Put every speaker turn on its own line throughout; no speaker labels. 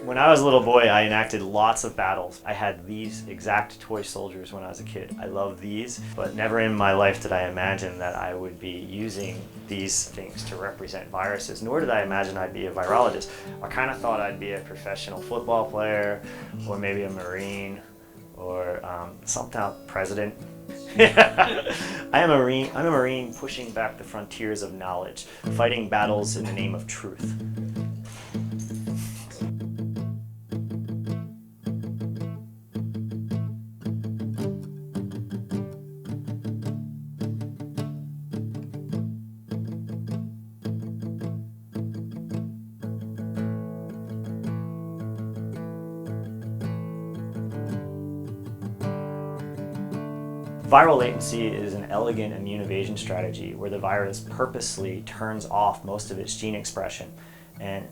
When I was a little boy, I enacted lots of battles. I had these exact toy soldiers when I was a kid. I love these, but never in my life did I imagine that I would be using these things to represent viruses, nor did I imagine I'd be a virologist. I kind of thought I'd be a professional football player, or maybe a Marine, or somehow president. I'm a Marine pushing back the frontiers of knowledge, fighting battles in the name of truth. Viral latency is an elegant immune evasion strategy where the virus purposely turns off most of its gene expression. And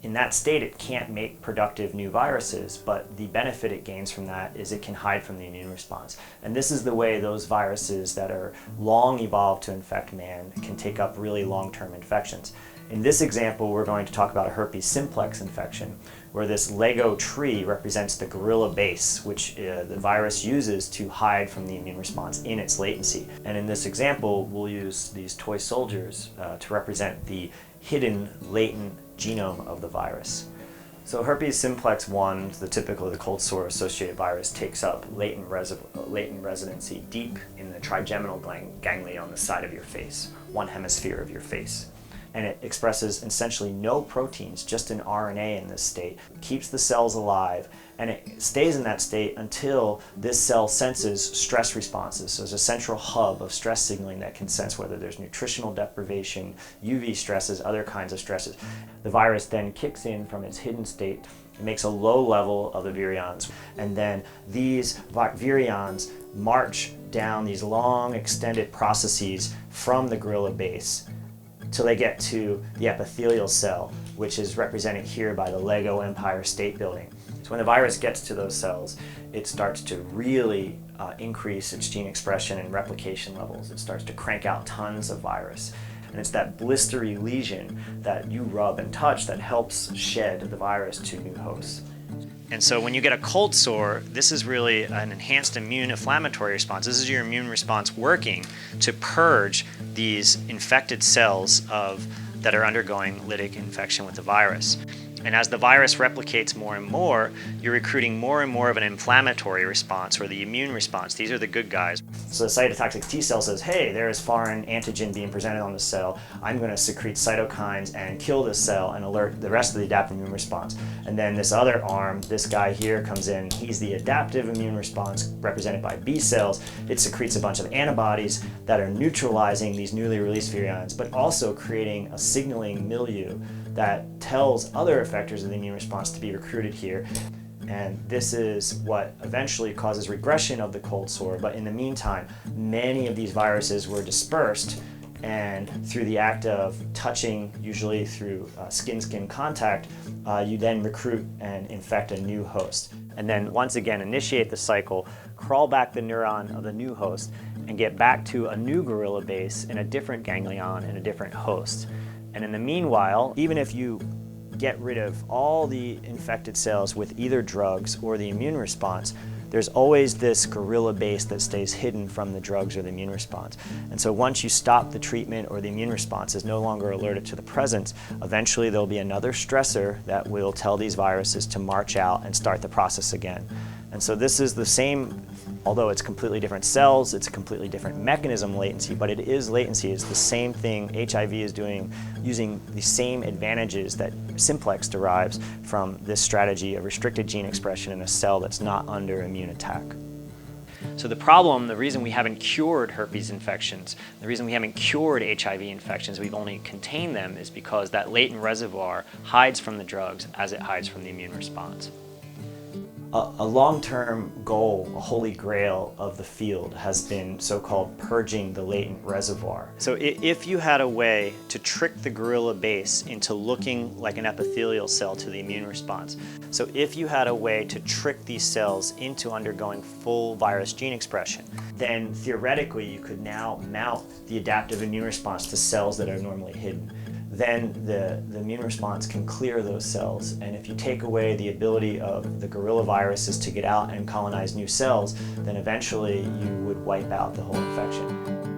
in that state, it can't make productive new viruses, but the benefit it gains from that is it can hide from the immune response. And this is the way those viruses that are long evolved to infect man can take up really long-term infections. In this example, we're going to talk about a herpes simplex infection, where this Lego tree represents the gorilla base, which the virus uses to hide from the immune response in its latency. And in this example, we'll use these toy soldiers to represent the hidden latent genome of the virus. So herpes simplex 1, the cold sore associated virus, takes up latent residency deep in the trigeminal ganglia on the side of your face, one hemisphere of your face. And it expresses essentially no proteins, just an RNA in this state, keeps the cells alive, and it stays in that state until this cell senses stress responses. So there's a central hub of stress signaling that can sense whether there's nutritional deprivation, UV stresses, other kinds of stresses. The virus then kicks in from its hidden state. It makes a low level of the virions, and then these virions march down these long extended processes from the gorilla base till they get to the epithelial cell, which is represented here by the Lego Empire State Building. So when the virus gets to those cells, it starts to really increase its gene expression and replication levels. It starts to crank out tons of virus. And it's that blistery lesion that you rub and touch that helps shed the virus to new hosts. And so when you get a cold sore, this is really an enhanced immune inflammatory response. This is your immune response working to purge these infected cells that are undergoing lytic infection with the virus. And as the virus replicates more and more, you're recruiting more and more of an inflammatory response, or the immune response. These are the good guys. So the cytotoxic T cell says, hey, there is foreign antigen being presented on the cell. I'm going to secrete cytokines and kill this cell and alert the rest of the adaptive immune response. And then this other arm, this guy here comes in. He's the adaptive immune response represented by B cells. It secretes a bunch of antibodies that are neutralizing these newly released virions, but also creating a signaling milieu that tells other effectors of the immune response to be recruited here. And this is what eventually causes regression of the cold sore. But in the meantime, many of these viruses were dispersed, and through the act of touching, usually through skin-skin contact, you then recruit and infect a new host. And then once again, initiate the cycle, crawl back the neuron of the new host, and get back to a new gorilla base in a different ganglion in a different host. And in the meanwhile, even if you get rid of all the infected cells with either drugs or the immune response, there's always this gorilla base that stays hidden from the drugs or the immune response. And so once you stop the treatment or the immune response is no longer alerted to the presence, eventually there'll be another stressor that will tell these viruses to march out and start the process again. And so this is the same, although it's completely different cells, it's a completely different mechanism latency, but it is latency. It's the same thing HIV is doing, using the same advantages that simplex derives from this strategy of restricted gene expression in a cell that's not under immune attack. So the reason we haven't cured herpes infections, the reason we haven't cured HIV infections, we've only contained them, is because that latent reservoir hides from the drugs as it hides from the immune response. A long-term goal, a holy grail of the field, has been so-called purging the latent reservoir. So if you had a way to trick the gorilla base into looking like an epithelial cell to the immune response, so if you had a way to trick these cells into undergoing full virus gene expression, then theoretically you could now mount the adaptive immune response to cells that are normally hidden. then the immune response can clear those cells. And if you take away the ability of the gorilla viruses to get out and colonize new cells, then eventually you would wipe out the whole infection.